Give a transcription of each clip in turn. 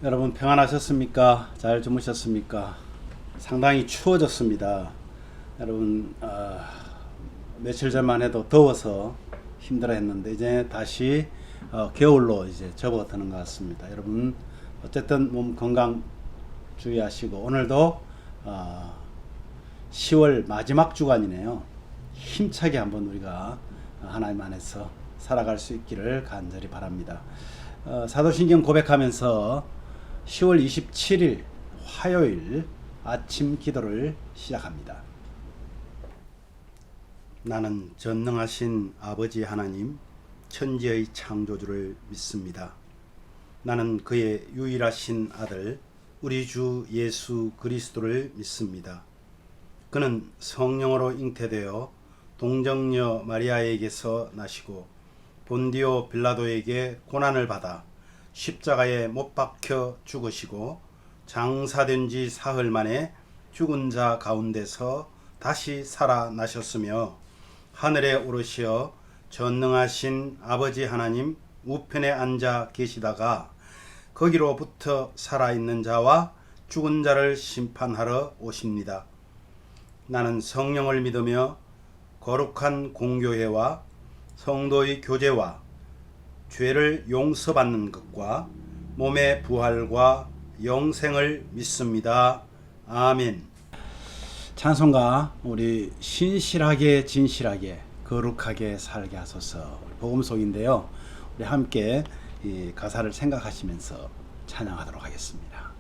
여러분 평안하셨습니까? 잘 주무셨습니까? 상당히 추워졌습니다. 여러분 며칠 전만 해도 더워서 힘들어했는데 이제 다시 겨울로 이제 접어드는 것 같습니다. 여러분 어쨌든 몸 건강 주의하시고 오늘도 10월 마지막 주간이네요. 힘차게 한번 우리가 하나님 안에서 살아갈 수 있기를 간절히 바랍니다. 사도신경 고백하면서 10월 27일 화요일 아침 기도를 시작합니다. 나는 전능하신 아버지 하나님 천지의 창조주를 믿습니다. 나는 그의 유일하신 아들 우리 주 예수 그리스도를 믿습니다. 그는 성령으로 잉태되어 동정녀 마리아에게서 나시고 본디오 빌라도에게 고난을 받아 십자가에 못 박혀 죽으시고 장사된 지 사흘 만에 죽은 자 가운데서 다시 살아나셨으며 하늘에 오르시어 전능하신 아버지 하나님 우편에 앉아 계시다가 거기로부터 살아있는 자와 죽은 자를 심판하러 오십니다. 나는 성령을 믿으며 거룩한 공교회와 성도의 교제와 죄를 용서받는 것과 몸의 부활과 영생을 믿습니다. 아멘. 찬송가 우리 신실하게 진실하게 거룩하게 살게 하소서 복음송인데요. 우리 함께 이 가사를 생각하시면서 찬양하도록 하겠습니다.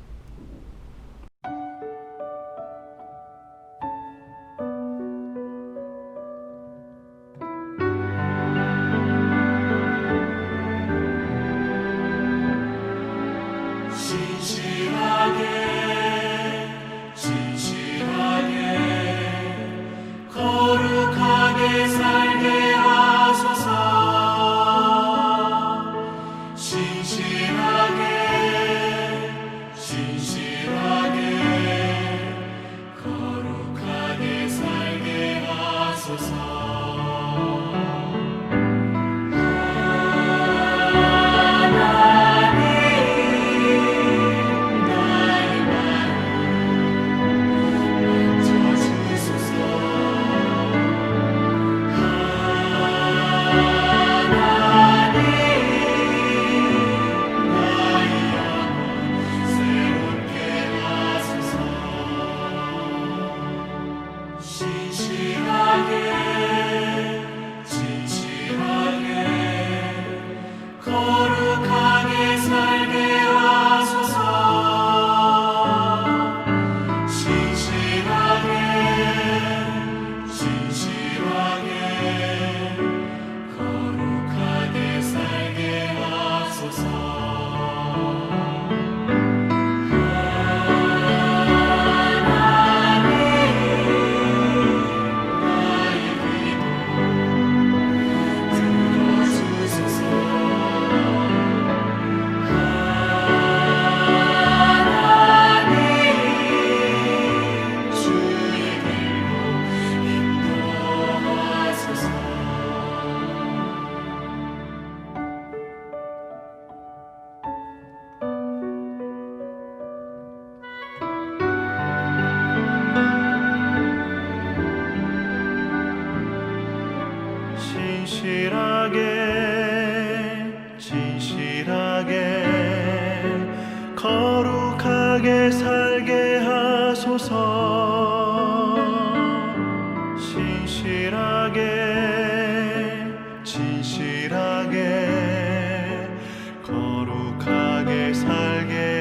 거룩하게 살게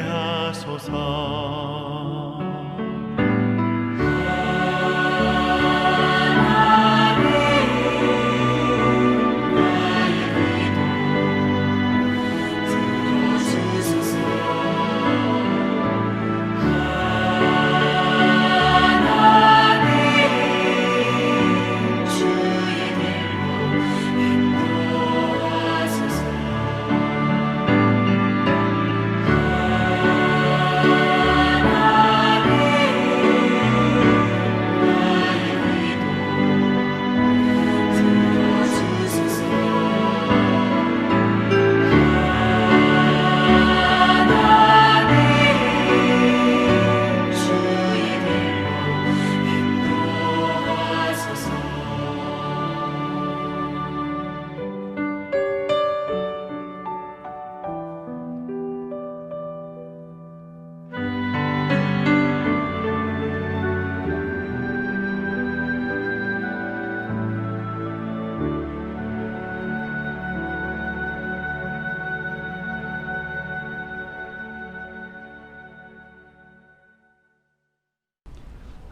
하소서.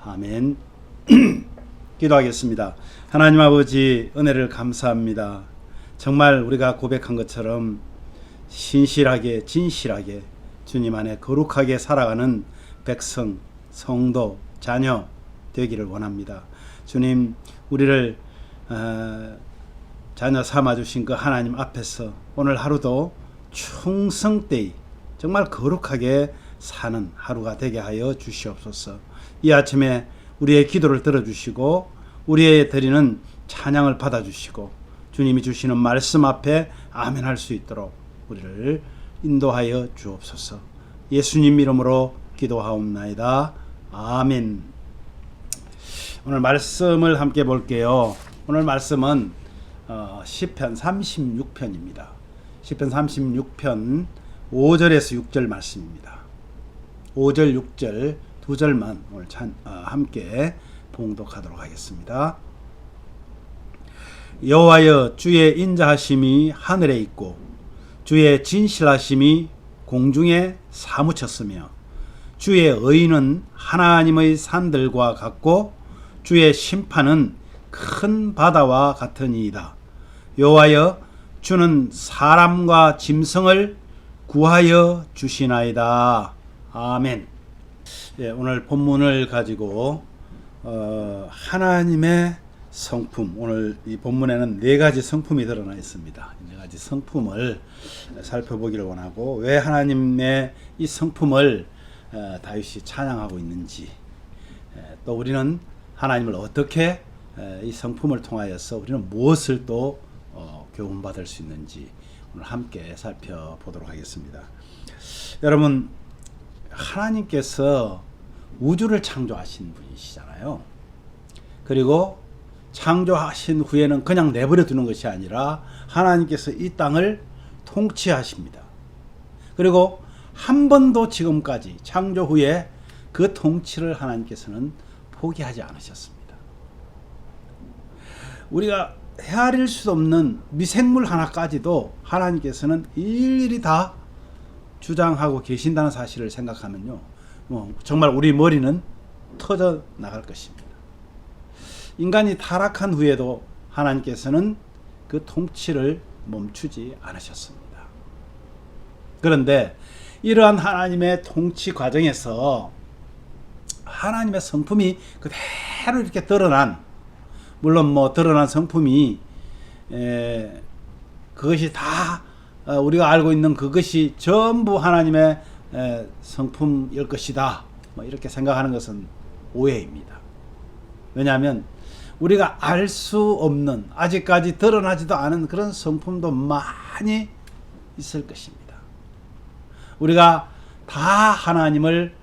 아멘. 기도하겠습니다. 하나님 아버지, 은혜를 감사합니다. 정말 우리가 고백한 것처럼 신실하게 진실하게 주님 안에 거룩하게 살아가는 백성, 성도, 자녀 되기를 원합니다. 주님, 우리를 자녀 삼아주신 그 하나님 앞에서 오늘 하루도 충성되이 정말 거룩하게 사는 하루가 되게 하여 주시옵소서. 이 아침에 우리의 기도를 들어주시고 우리의 드리는 찬양을 받아주시고 주님이 주시는 말씀 앞에 아멘 할 수 있도록 우리를 인도하여 주옵소서. 예수님 이름으로 기도하옵나이다. 아멘. 오늘 말씀을 함께 볼게요. 오늘 말씀은 시편 36편입니다. 시편 36편 5절에서 6절 말씀입니다. 5절 6절 두 절만 오늘 함께 봉독하도록 하겠습니다. 여호와여, 주의 인자하심이 하늘에 있고 주의 진실하심이 공중에 사무쳤으며 주의 의는 하나님의 산들과 같고 주의 심판은 큰 바다와 같으니이다. 여호와여, 주는 사람과 짐승을 구하여 주시나이다. 아멘. 예, 오늘 본문을 가지고 하나님의 성품, 오늘 이 본문에는 네 가지 성품이 드러나 있습니다. 네 가지 성품을 살펴보기를 원하고, 왜 하나님의 이 성품을 다윗이 찬양하고 있는지, 또 우리는 하나님을 어떻게 이 성품을 통하여서 우리는 무엇을 또 교훈받을 수 있는지 오늘 함께 살펴보도록 하겠습니다. 여러분, 하나님께서 우주를 창조하신 분이시잖아요. 그리고 창조하신 후에는 그냥 내버려 두는 것이 아니라 하나님께서 이 땅을 통치하십니다. 그리고 한 번도 지금까지 창조 후에 그 통치를 하나님께서는 포기하지 않으셨습니다. 우리가 헤아릴 수 없는 미생물 하나까지도 하나님께서는 일일이 다 주장하고 계신다는 사실을 생각하면요, 정말 우리 머리는 터져 나갈 것입니다. 인간이 타락한 후에도 하나님께서는 그 통치를 멈추지 않으셨습니다. 그런데 이러한 하나님의 통치 과정에서 하나님의 성품이 그대로 이렇게 드러난, 물론 드러난 성품이 그것이 다 우리가 알고 있는 그것이 전부 하나님의 성품일 것이다, 이렇게 생각하는 것은 오해입니다. 왜냐하면 우리가 알 수 없는, 아직까지 드러나지도 않은 그런 성품도 많이 있을 것입니다. 우리가 다 하나님을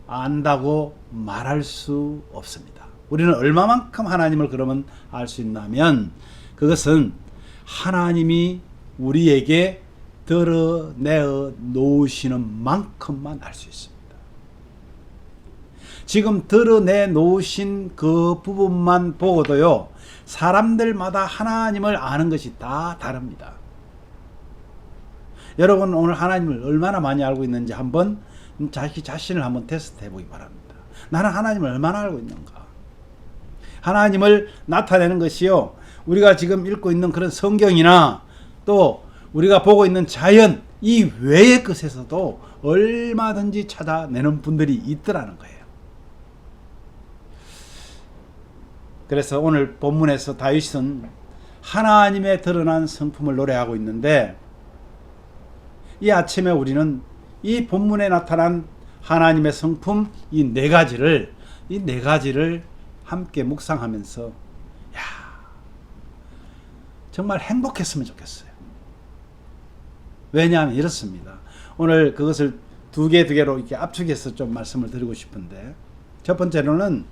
안다고 말할 수 없습니다. 우리는 얼마만큼 하나님을 그러면 알 수 있냐면, 그것은 하나님이 우리에게 드러내어 놓으시는 만큼만 알 수 있습니다. 지금 드러내 놓으신 그 부분만 보고도요, 사람들마다 하나님을 아는 것이 다 다릅니다. 여러분, 오늘 하나님을 얼마나 많이 알고 있는지 한번 자기 자신을 한번 테스트 해보기 바랍니다. 나는 하나님을 얼마나 알고 있는가? 하나님을 나타내는 것이요, 우리가 지금 읽고 있는 그런 성경이나 또 우리가 보고 있는 자연 이 외의 것에서도 얼마든지 찾아내는 분들이 있더라는 거예요. 그래서 오늘 본문에서 다윗은 하나님의 드러난 성품을 노래하고 있는데, 이 아침에 우리는 이 본문에 나타난 하나님의 성품 이 네 가지를 함께 묵상하면서 정말 행복했으면 좋겠어요. 왜냐하면 이렇습니다. 오늘 그것을 두 개로 이렇게 압축해서 좀 말씀을 드리고 싶은데, 첫 번째로는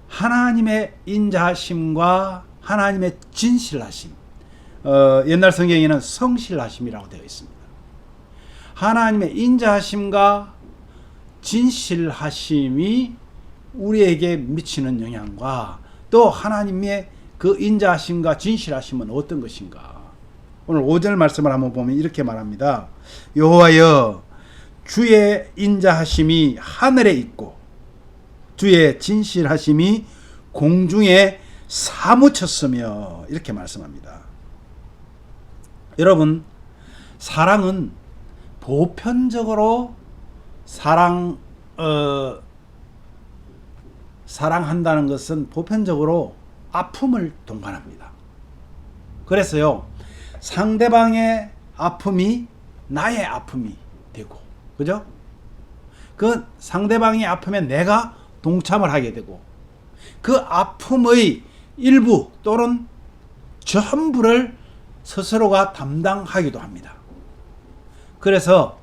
하나님의 인자하심과 하나님의 진실하심, 옛날 성경에는 성실하심이라고 되어 있습니다. 하나님의 인자하심과 진실하심이 우리에게 미치는 영향과, 또 하나님의 그 인자하심과 진실하심은 어떤 것인가. 오늘 5절 말씀을 한번 보면 이렇게 말합니다. 여호와여, 주의 인자하심이 하늘에 있고 주의 진실하심이 공중에 사무쳤으며 이렇게 말씀합니다. 여러분, 사랑은 보편적으로 사랑한다는 것은 보편적으로 아픔을 동반합니다. 그래서요, 상대방의 아픔이 나의 아픔이 되고, 그죠? 그 상대방의 아픔에 내가 동참을 하게 되고, 그 아픔의 일부 또는 전부를 스스로가 담당하기도 합니다. 그래서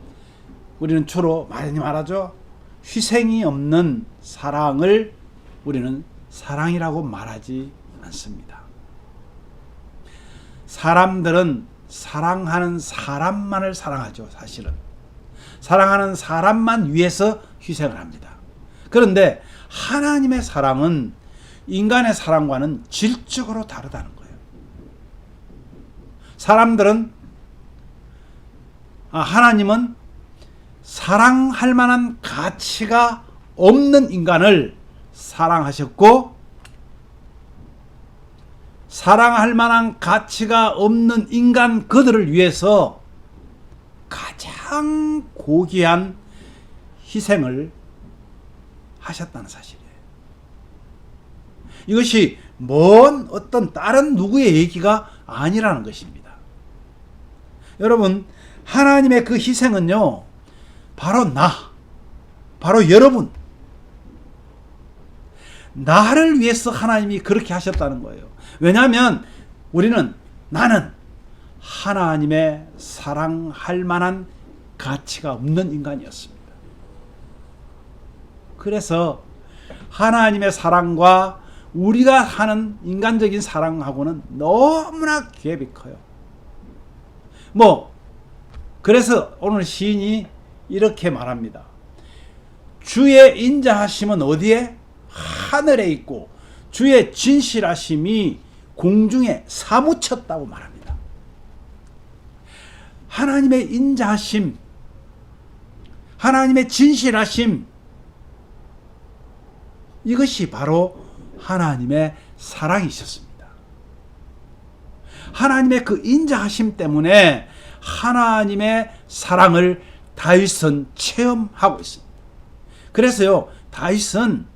우리는 주로 많이 말하죠. 희생이 없는 사랑을 우리는 사랑이라고 말하지 않습니다. 사람들은 사랑하는 사람만을 사랑하죠. 사실은 사랑하는 사람만 위해서 희생을 합니다. 그런데 하나님의 사랑은 인간의 사랑과는 질적으로 다르다는 거예요. 하나님은 사랑할 만한 가치가 없는 인간을 사랑하셨고, 사랑할 만한 가치가 없는 인간 그들을 위해서 가장 고귀한 희생을 하셨다는 사실이에요. 이것이 먼 어떤 다른 누구의 얘기가 아니라는 것입니다. 여러분, 하나님의 그 희생은요, 바로 여러분, 나를 위해서 하나님이 그렇게 하셨다는 거예요. 왜냐하면 나는 하나님의 사랑할 만한 가치가 없는 인간이었습니다. 그래서 하나님의 사랑과 우리가 하는 인간적인 사랑하고는 너무나 갭이 커요. 그래서 오늘 시인이 이렇게 말합니다. 주의 인자하심은 어디에? 하늘에 있고 주의 진실하심이 공중에 사무쳤다고 말합니다. 하나님의 인자하심, 하나님의 진실하심, 이것이 바로 하나님의 사랑이셨습니다. 하나님의 그 인자하심 때문에 하나님의 사랑을 다윗은 체험하고 있습니다. 그래서요, 다윗은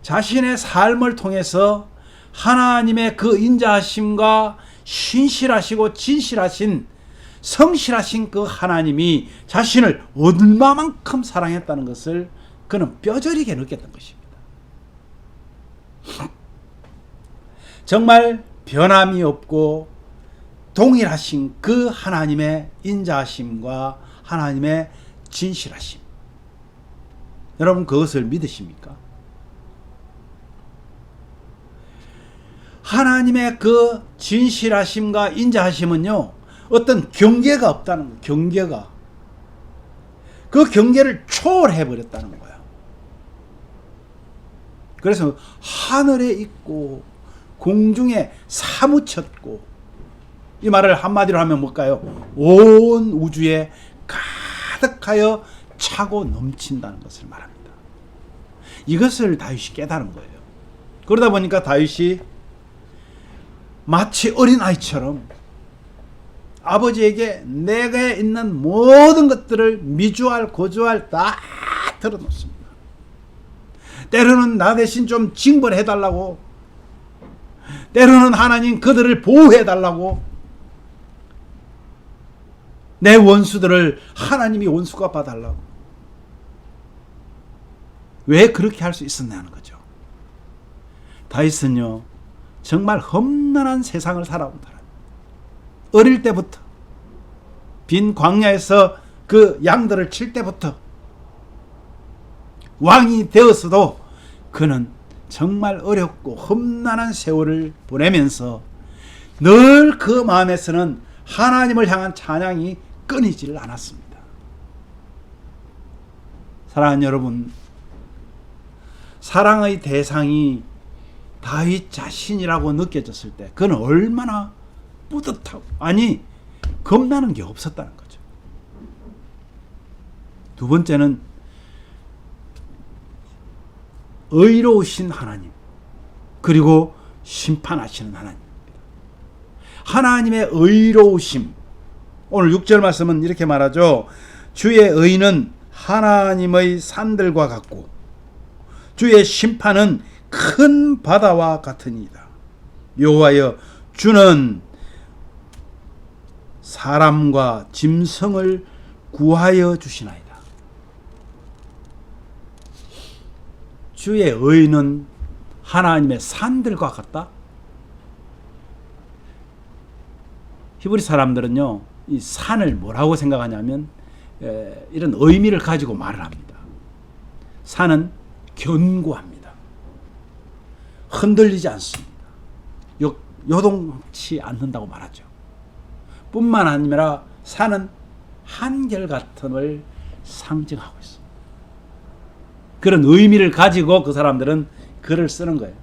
자신의 삶을 통해서 하나님의 그 인자하심과 신실하시고 진실하신 성실하신 그 하나님이 자신을 얼마만큼 사랑했다는 것을 그는 뼈저리게 느꼈던 것입니다. 정말 변함이 없고 동일하신 그 하나님의 인자하심과 하나님의 진실하심, 여러분 그것을 믿으십니까? 하나님의 그 진실하심과 인자하심은요, 어떤 경계가 없다는 거예요. 경계가. 그 경계를 초월해 버렸다는 거예요. 그래서 하늘에 있고 공중에 사무쳤고, 이 말을 한마디로 하면 뭘까요? 온 우주에 가득하여 차고 넘친다는 것을 말합니다. 이것을 다윗이 깨달은 거예요. 그러다 보니까 다윗이 마치 어린아이처럼 아버지에게 내게 있는 모든 것들을 미주알 고주알 다 털어놓습니다. 때로는 나 대신 좀 징벌해달라고, 때로는 하나님 그들을 보호해달라고, 내 원수들을 하나님이 원수가 봐달라고. 왜 그렇게 할 수 있었냐는 거죠. 다윗은요, 정말 험난한 세상을 살아온 사람. 어릴 때부터 빈 광야에서 그 양들을 칠 때부터 왕이 되었어도 그는 정말 어렵고 험난한 세월을 보내면서 늘 그 마음에서는 하나님을 향한 찬양이 끊이지를 않았습니다. 사랑하는 여러분, 사랑의 대상이 다윗 자신이라고 느껴졌을 때 그는 얼마나 뿌듯하고, 겁나는 게 없었다는 거죠. 두 번째는 의로우신 하나님, 그리고 심판하시는 하나님입니다. 하나님의 의로우심, 오늘 6절 말씀은 이렇게 말하죠. 주의 의는 하나님의 산들과 같고 주의 심판은 큰 바다와 같으니이다. 여호와여, 주는 사람과 짐승을 구하여 주시나이다. 주의 의는 하나님의 산들과 같다. 히브리 사람들은요, 이 산을 뭐라고 생각하냐면 이런 의미를 가지고 말을 합니다. 산은 견고합니다. 흔들리지 않습니다. 요동치 않는다고 말하죠. 뿐만 아니라 산은 한결같음을 상징하고 있습니다. 그런 의미를 가지고 그 사람들은 글을 쓰는 거예요.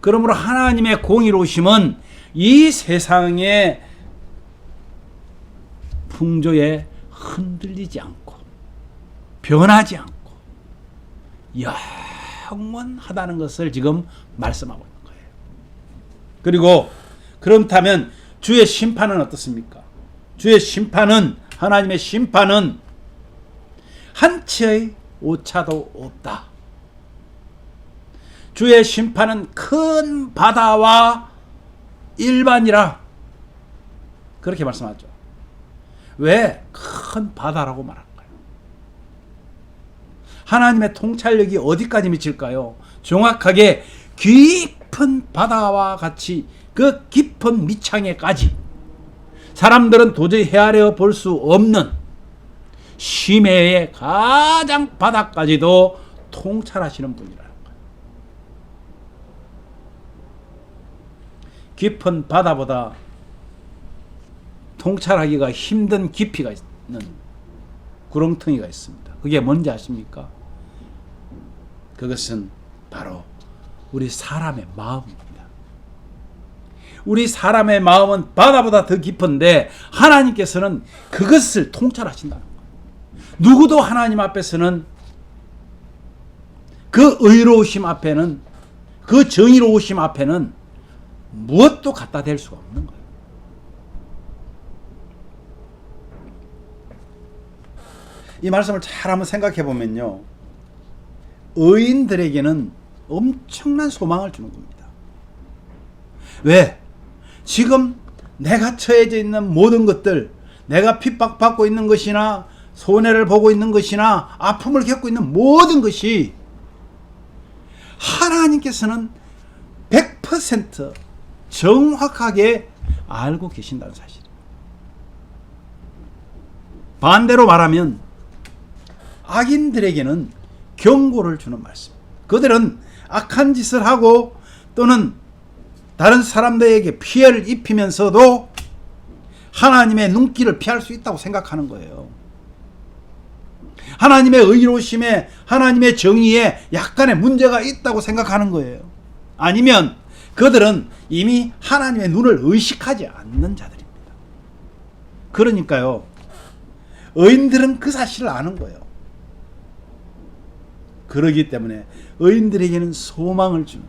그러므로 하나님의 공의로우심은 이 세상의 풍조에 흔들리지 않고 변하지 않고 영원하다는 것을 지금 말씀하고 있는 거예요. 그리고 그렇다면 주의 심판은 어떻습니까? 주의 심판은, 하나님의 심판은 한치의 오차도 없다. 주의 심판은 큰 바다와 일반이라, 그렇게 말씀하죠. 왜 큰 바다라고 말할까요? 하나님의 통찰력이 어디까지 미칠까요? 정확하게 깊은 바다와 같이 그 깊은 밑창에까지 사람들은 도저히 헤아려 볼 수 없는 심해의 가장 바닥까지도 통찰하시는 분이라는 거예요. 깊은 바다보다 통찰하기가 힘든 깊이가 있는 구렁텅이가 있습니다. 그게 뭔지 아십니까? 그것은 바로 우리 사람의 마음입니다. 우리 사람의 마음은 바다보다 더 깊은데 하나님께서는 그것을 통찰하신다는 거예요. 누구도 하나님 앞에서는, 그 의로우심 앞에는, 그 정의로우심 앞에는 무엇도 갖다 댈 수가 없는 거예요. 이 말씀을 잘 한번 생각해 보면요, 의인들에게는 엄청난 소망을 주는 겁니다. 왜? 지금 내가 처해져 있는 모든 것들, 내가 핍박받고 있는 것이나 손해를 보고 있는 것이나 아픔을 겪고 있는 모든 것이 하나님께서는 100% 정확하게 알고 계신다는 사실. 반대로 말하면 악인들에게는 경고를 주는 말씀. 그들은 악한 짓을 하고 또는 다른 사람들에게 피해를 입히면서도 하나님의 눈길을 피할 수 있다고 생각하는 거예요. 하나님의 의로우심에, 하나님의 정의에 약간의 문제가 있다고 생각하는 거예요. 아니면 그들은 이미 하나님의 눈을 의식하지 않는 자들입니다. 그러니까요, 의인들은 그 사실을 아는 거예요. 그러기 때문에 의인들에게는 소망을 주는,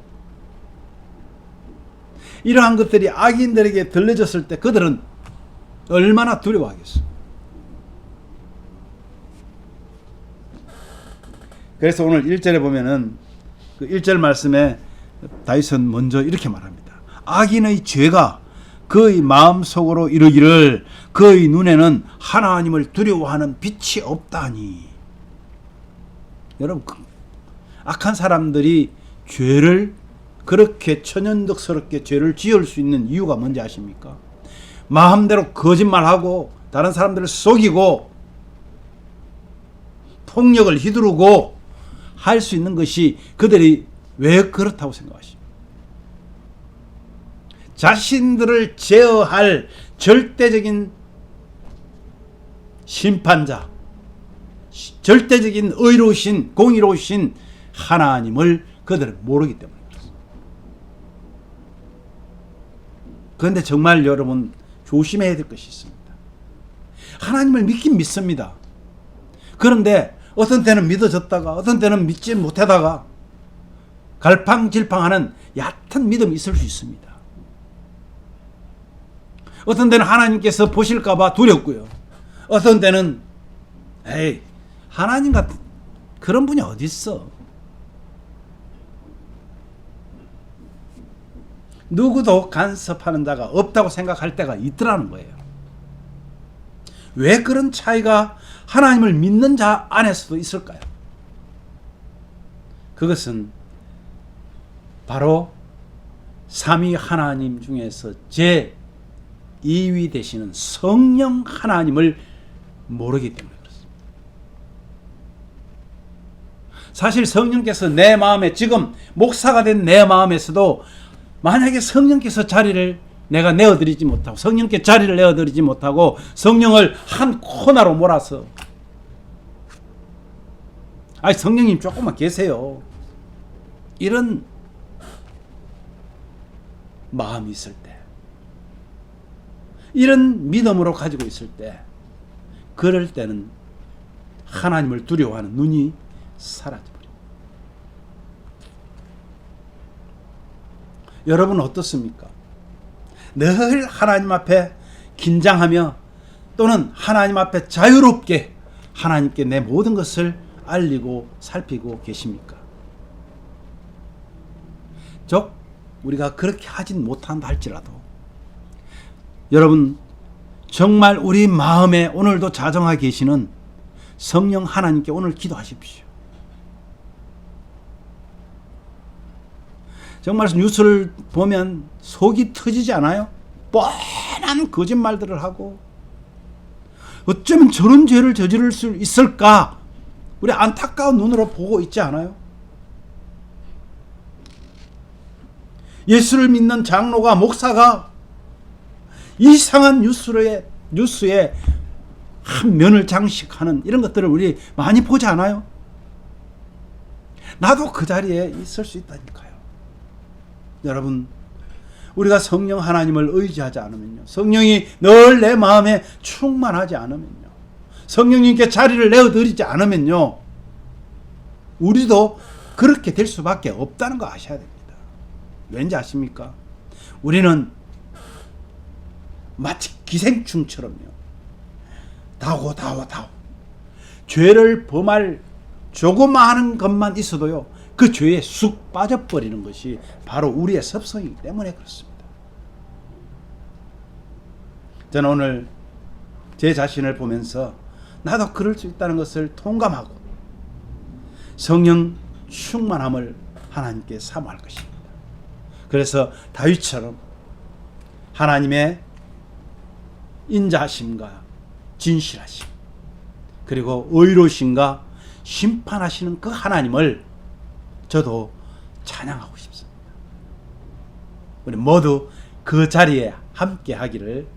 이러한 것들이 악인들에게 들려졌을 때 그들은 얼마나 두려워하겠어요. 그래서 오늘 1절에 보면은 그 1절 말씀에 다윗은 먼저 이렇게 말합니다. 악인의 죄가 그의 마음속으로 이르기를 그의 눈에는 하나님을 두려워하는 빛이 없다니. 여러분, 악한 사람들이 죄를 그렇게 천연덕스럽게 죄를 지을 수 있는 이유가 뭔지 아십니까? 마음대로 거짓말하고 다른 사람들을 속이고 폭력을 휘두르고 할 수 있는 것이 그들이 왜 그렇다고 생각하십니까? 자신들을 제어할 절대적인 심판자, 절대적인 의로우신, 공의로우신 하나님을 그들은 모르기 때문에 그렇습니다. 그런데 정말 여러분 조심해야 될 것이 있습니다. 하나님을 믿긴 믿습니다. 그런데 어떤 때는 믿어졌다가 어떤 때는 믿지 못하다가 갈팡질팡하는 얕은 믿음이 있을 수 있습니다. 어떤 때는 하나님께서 보실까봐 두렵고요. 어떤 때는 에이, 하나님 같은 그런 분이 어디 있어? 누구도 간섭하는 자가 없다고 생각할 때가 있더라는 거예요. 왜 그런 차이가 하나님을 믿는 자 안에서도 있을까요? 그것은 바로 삼위 하나님 중에서 제 2위 되시는 성령 하나님을 모르기 때문에 그렇습니다. 사실 성령께서 내 마음에, 지금 목사가 된 내 마음에서도 만약에 성령께서 자리를 내가 내어드리지 못하고, 성령께 자리를 내어드리지 못하고 성령을 한 코너로 몰아서 아니 성령님 조금만 계세요, 이런 마음이 있을 때, 이런 믿음으로 가지고 있을 때, 그럴 때는 하나님을 두려워하는 눈이 사라져버립니다. 여러분은 어떻습니까? 늘 하나님 앞에 긴장하며 또는 하나님 앞에 자유롭게 하나님께 내 모든 것을 알리고 살피고 계십니까? 우리가 그렇게 하진 못한다 할지라도 여러분 정말 우리 마음에 오늘도 자정하게 계시는 성령 하나님께 오늘 기도하십시오. 정말 뉴스를 보면 속이 터지지 않아요? 뻔한 거짓말들을 하고 어쩌면 저런 죄를 저지를 수 있을까? 우리 안타까운 눈으로 보고 있지 않아요? 예수를 믿는 장로가, 목사가 이상한 뉴스에 한 면을 장식하는 이런 것들을 우리 많이 보지 않아요? 나도 그 자리에 있을 수 있다니까요. 여러분, 우리가 성령 하나님을 의지하지 않으면요, 성령이 늘 내 마음에 충만하지 않으면요, 성령님께 자리를 내어드리지 않으면요, 우리도 그렇게 될 수밖에 없다는 거 아셔야 됩니다. 왠지 아십니까? 우리는 마치 기생충처럼요, 다오 죄를 범할 조그마한 것만 있어도요 그 죄에 쑥 빠져버리는 것이 바로 우리의 습성이기 때문에 그렇습니다. 저는 오늘 제 자신을 보면서 나도 그럴 수 있다는 것을 통감하고 성령 충만함을 하나님께 사모할 것입니다. 그래서 다윗처럼 하나님의 인자하심과 진실하심, 그리고 의로우심과 심판하시는 그 하나님을 저도 찬양하고 싶습니다. 우리 모두 그 자리에 함께 하기를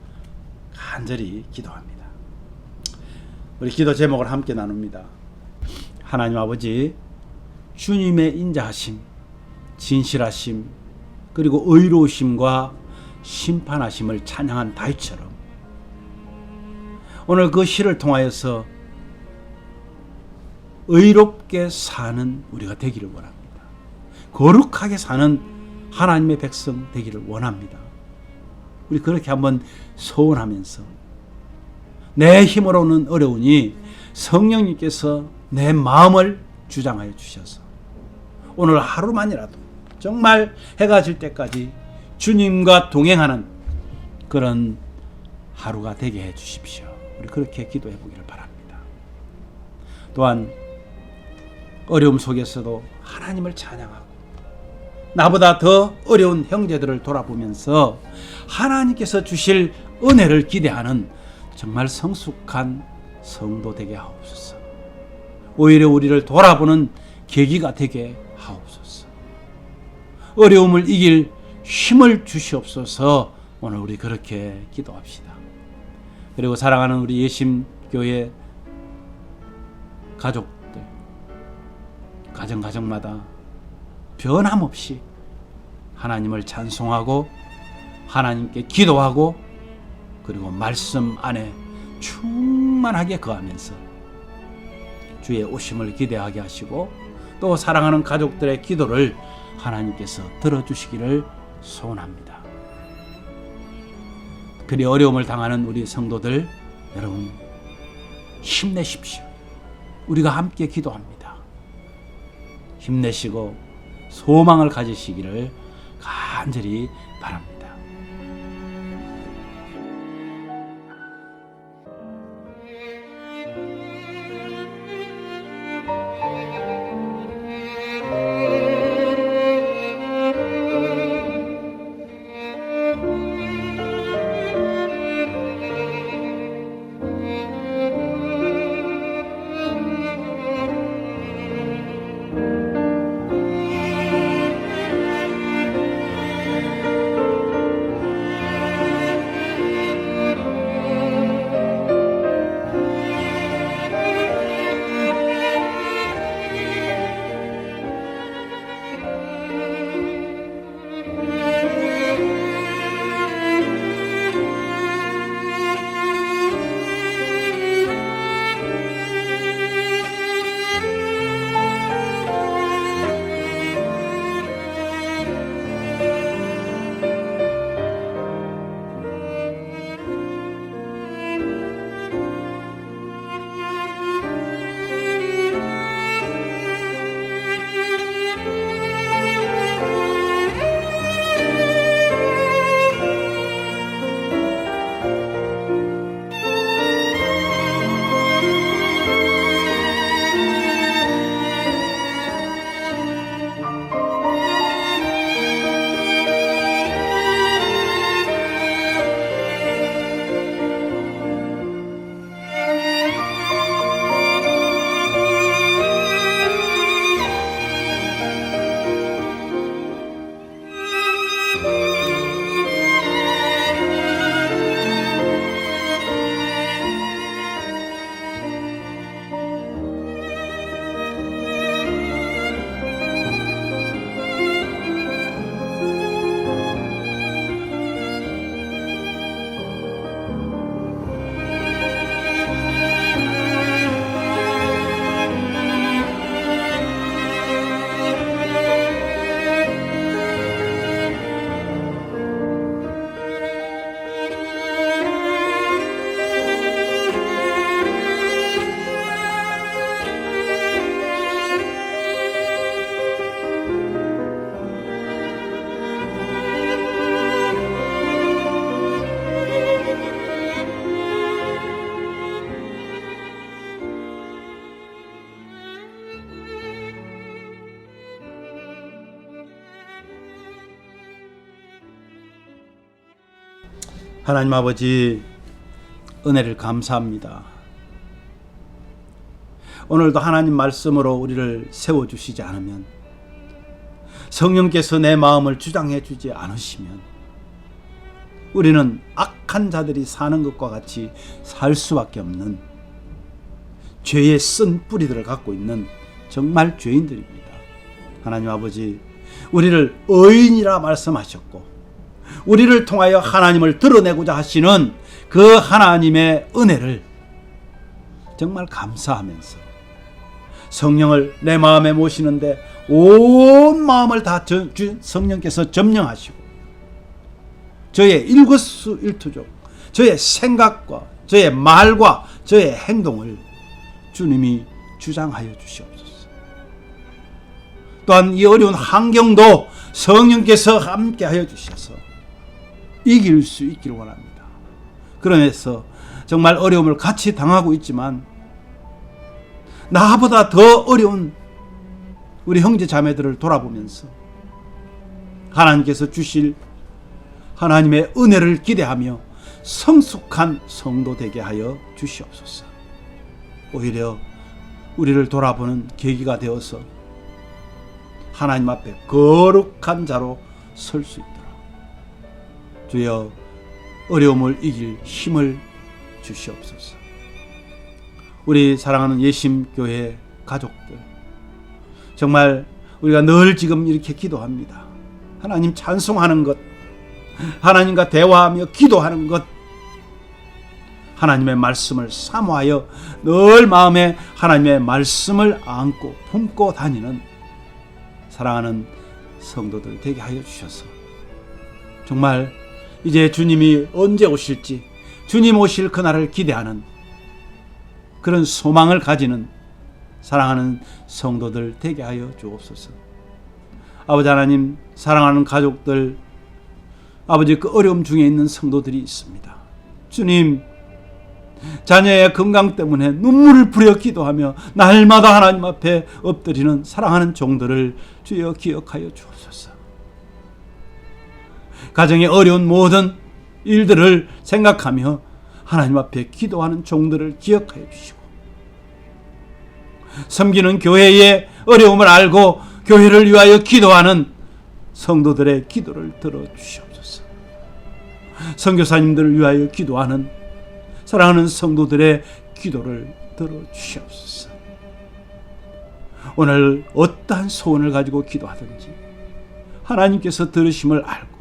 간절히 기도합니다. 우리 기도 제목을 함께 나눕니다. 하나님 아버지, 주님의 인자하심, 진실하심, 그리고 의로우심과 심판하심을 찬양한 다윗처럼 오늘 그 시를 통하여서 의롭게 사는 우리가 되기를 원합니다. 거룩하게 사는 하나님의 백성 되기를 원합니다. 우리 그렇게 한번 소원하면서 내 힘으로는 어려우니 성령님께서 내 마음을 주장하여 주셔서 오늘 하루만이라도 정말 해가 질 때까지 주님과 동행하는 그런 하루가 되게 해 주십시오. 우리 그렇게 기도해 보기를 바랍니다. 또한 어려움 속에서도 하나님을 찬양하고 나보다 더 어려운 형제들을 돌아보면서 하나님께서 주실 은혜를 기대하는 정말 성숙한 성도 되게 하옵소서. 오히려 우리를 돌아보는 계기가 되게 하옵소서. 어려움을 이길 힘을 주시옵소서. 오늘 우리 그렇게 기도합시다. 그리고 사랑하는 우리 예심교회 가족들, 가정마다 변함없이 하나님을 찬송하고 하나님께 기도하고 그리고 말씀 안에 충만하게 거하면서 주의 오심을 기대하게 하시고 또 사랑하는 가족들의 기도를 하나님께서 들어주시기를 소원합니다. 그리 어려움을 당하는 우리 성도들 여러분 힘내십시오. 우리가 함께 기도합니다. 힘내시고 소망을 가지시기를 간절히 바랍니다. 하나님 아버지 은혜를 감사합니다. 오늘도 하나님 말씀으로 우리를 세워주시지 않으면, 성령께서 내 마음을 주장해 주지 않으시면 우리는 악한 자들이 사는 것과 같이 살 수밖에 없는 죄의 쓴 뿌리들을 갖고 있는 정말 죄인들입니다. 하나님 아버지, 우리를 의인이라 말씀하셨고 우리를 통하여 하나님을 드러내고자 하시는 그 하나님의 은혜를 정말 감사하면서 성령을 내 마음에 모시는데 온 마음을 다 성령께서 점령하시고 저의 일거수일투족, 저의 생각과 저의 말과 저의 행동을 주님이 주장하여 주시옵소서. 또한 이 어려운 환경도 성령께서 함께하여 주셔서 이길 수 있기를 원합니다. 그러면서 정말 어려움을 같이 당하고 있지만 나보다 더 어려운 우리 형제 자매들을 돌아보면서 하나님께서 주실 하나님의 은혜를 기대하며 성숙한 성도 되게 하여 주시옵소서. 오히려 우리를 돌아보는 계기가 되어서 하나님 앞에 거룩한 자로 설 수 있도록 주여 어려움을 이길 힘을 주시옵소서. 우리 사랑하는 예심교회 가족들, 정말 우리가 늘 지금 이렇게 기도합니다. 하나님 찬송하는 것, 하나님과 대화하며 기도하는 것, 하나님의 말씀을 사모하여 늘 마음에 하나님의 말씀을 안고 품고 다니는 사랑하는 성도들 되게 하여 주셔서 정말 이제 주님이 언제 오실지 주님 오실 그날을 기대하는 그런 소망을 가지는 사랑하는 성도들 되게 하여 주옵소서. 아버지 하나님, 사랑하는 가족들, 아버지 그 어려움 중에 있는 성도들이 있습니다. 주님, 자녀의 건강 때문에 눈물을 뿌려 기도하며 날마다 하나님 앞에 엎드리는 사랑하는 종들을 주여 기억하여 주옵소서. 가정의 어려운 모든 일들을 생각하며 하나님 앞에 기도하는 종들을 기억하여 주시고, 섬기는 교회의 어려움을 알고 교회를 위하여 기도하는 성도들의 기도를 들어주시옵소서. 선교사님들을 위하여 기도하는 사랑하는 성도들의 기도를 들어주시옵소서. 오늘 어떠한 소원을 가지고 기도하든지 하나님께서 들으심을 알고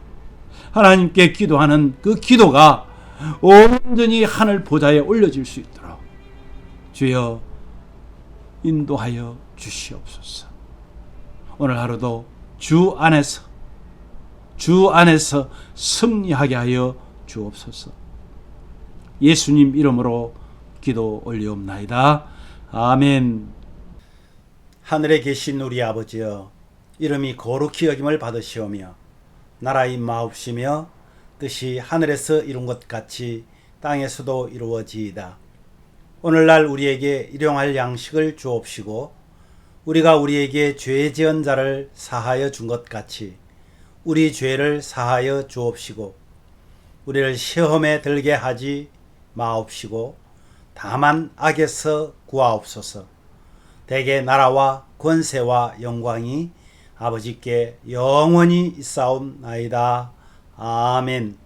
하나님께 기도하는 그 기도가 온전히 하늘 보좌에 올려질 수 있도록 주여 인도하여 주시옵소서. 오늘 하루도 주 안에서 승리하게 하여 주옵소서. 예수님 이름으로 기도 올리옵나이다. 아멘. 하늘에 계신 우리 아버지여, 이름이 거룩히 여김을 받으시오며 나라 임하옵시며 뜻이 하늘에서 이룬 것 같이 땅에서도 이루어지이다. 오늘날 우리에게 일용할 양식을 주옵시고 우리가 우리에게 죄 지은 자를 사하여 준 것 같이 우리 죄를 사하여 주옵시고 우리를 시험에 들게 하지 마옵시고 다만 악에서 구하옵소서. 대개 나라와 권세와 영광이 아버지께 영원히 있사옵나이다. 아멘.